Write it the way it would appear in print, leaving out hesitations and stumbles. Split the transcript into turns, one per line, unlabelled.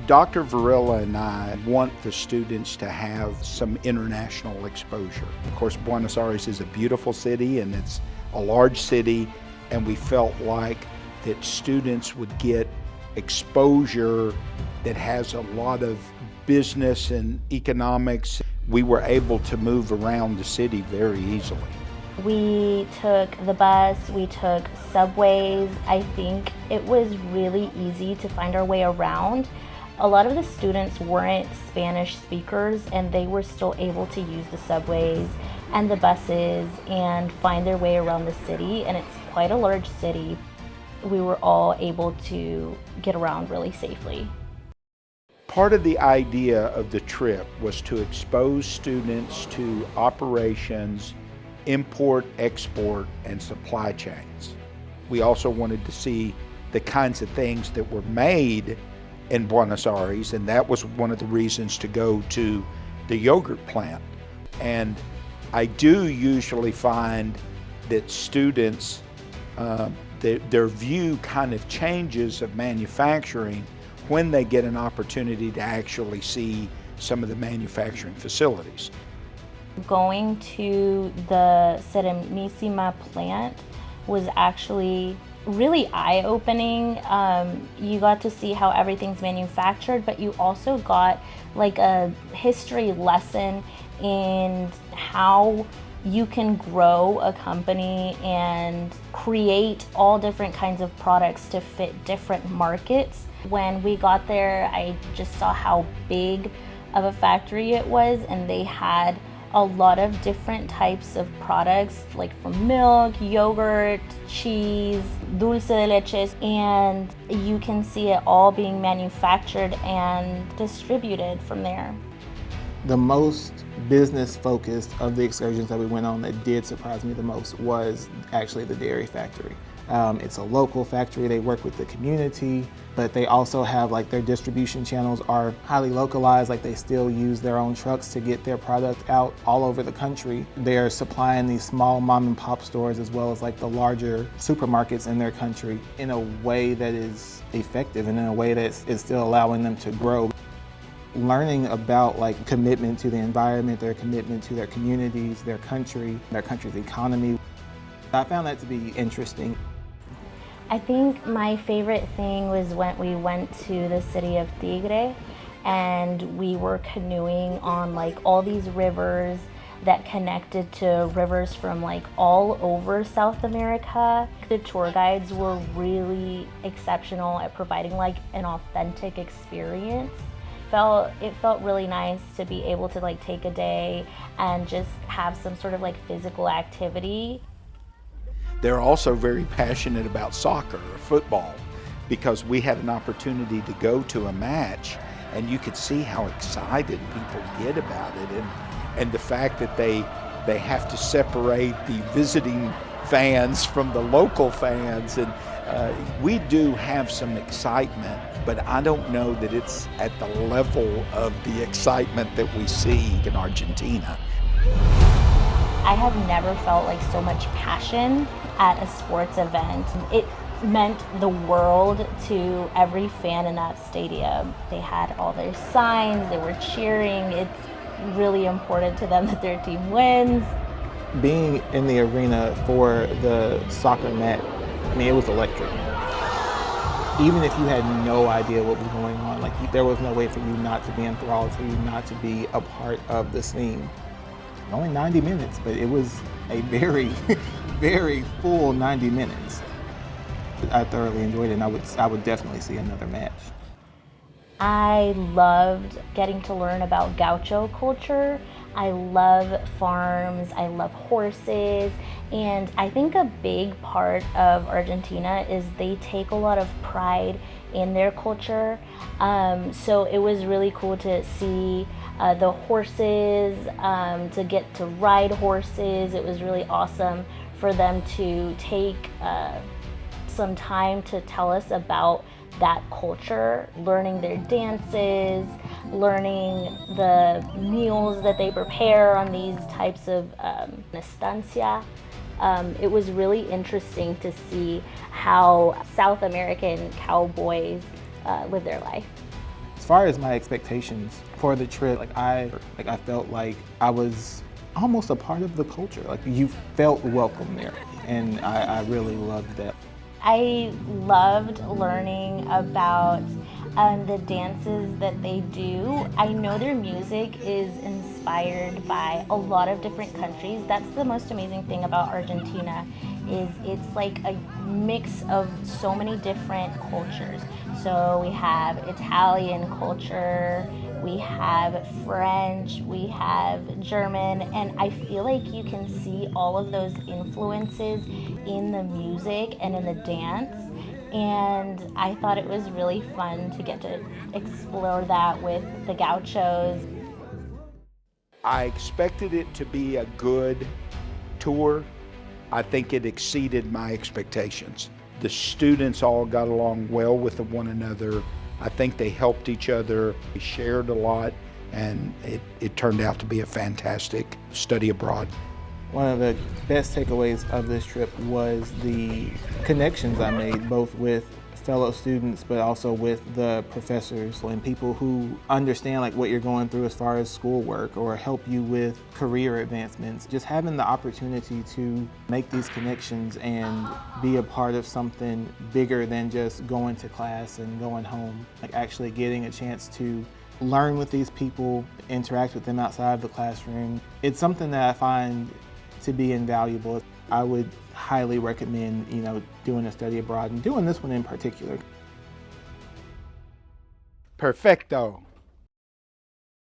Dr. Varela and I want the students to have some international exposure. Of course, Buenos Aires is a beautiful city and it's a large city, and we felt like that students would get exposure that has a lot of business and economics. We were able to move around the city very easily.
We took the bus, we took subways. I think it was really easy to find our way around. A lot of the students weren't Spanish speakers, and they were still able to use the subways and the buses and find their way around the city, and it's quite a large city. We were all able to get around really safely.
Part of the idea of the trip was to expose students to operations, import, export, and supply chains. We also wanted to see the kinds of things that were made in Buenos Aires, and that was one of the reasons to go to the yogurt plant. And I do usually find that students, their view kind of changes of manufacturing when they get an opportunity to actually see some of the manufacturing facilities.
Going to the Serenissima plant was actually really eye-opening. You got to see how everything's manufactured, but you also got like a history lesson in how you can grow a company and create all different kinds of products to fit different markets. When we got there, I just saw how big of a factory it was, and they had a lot of different types of products, like from milk, yogurt, cheese, dulce de leches, and you can see it all being manufactured and distributed from there.
The most business focused of the excursions that we went on that did surprise me the most was actually the dairy factory. It's a local factory. They work with the community, but they also have like their distribution channels are highly localized. Like they still use their own trucks to get their product out all over the country. They're supplying these small mom and pop stores as well as like the larger supermarkets in their country in a way that is effective and in a way that is still allowing them to grow. Learning about like commitment to the environment, their commitment to their communities, their country's economy. I found that to be interesting.
I think my favorite thing was when we went to the city of Tigre and we were canoeing on like all these rivers that connected to rivers from like all over South America. The tour guides were really exceptional at providing like an authentic experience. It felt really nice to be able to like take a day and just have some sort of like physical activity.
They're also very passionate about soccer or football, because we had an opportunity to go to a match and you could see how excited people get about it, and the fact that they have to separate the visiting fans from the local fans. And we do have some excitement, but I don't know that it's at the level of the excitement that we see in Argentina.
I have never felt like so much passion at a sports event. It meant the world to every fan in that stadium. They had all their signs, they were cheering. It's really important to them that their team wins.
Being in the arena for the soccer match, I mean, it was electric. Even if you had no idea what was going on, like there was no way for you not to be enthralled, for you not to be a part of the scene. Only 90 minutes, but it was a very, very full 90 minutes. I thoroughly enjoyed it, and I would definitely see another match.
I loved getting to learn about gaucho culture. I love farms, I love horses, and I think a big part of Argentina is they take a lot of pride in their culture. So it was really cool to see the horses, to get to ride horses. It was really awesome for them to take some time to tell us about that culture, learning their dances, learning the meals that they prepare on these types of estancia. It was really interesting to see how South American cowboys live their life.
As far as my expectations for the trip, I felt like I was almost a part of the culture. Like, you felt welcome there, and I really loved that.
I loved learning about the dances that they do. I know their music is inspired by a lot of different countries. That's the most amazing thing about Argentina, is it's like a mix of so many different cultures. So we have Italian culture, we have French, we have German, and I feel like you can see all of those influences in the music and in the dance. And I thought it was really fun to get to explore that with the gauchos.
I expected it to be a good tour. I think it exceeded my expectations. The students all got along well with one another. I think they helped each other, they shared a lot, and it turned out to be a fantastic study abroad.
One of the best takeaways of this trip was the connections I made, both with fellow students but also with the professors and people who understand like what you're going through as far as schoolwork or help you with career advancements. Just having the opportunity to make these connections and be a part of something bigger than just going to class and going home. Like, actually getting a chance to learn with these people, interact with them outside the classroom. It's something that I find to be invaluable. I would highly recommend, doing a study abroad and doing this one in particular.
Perfecto.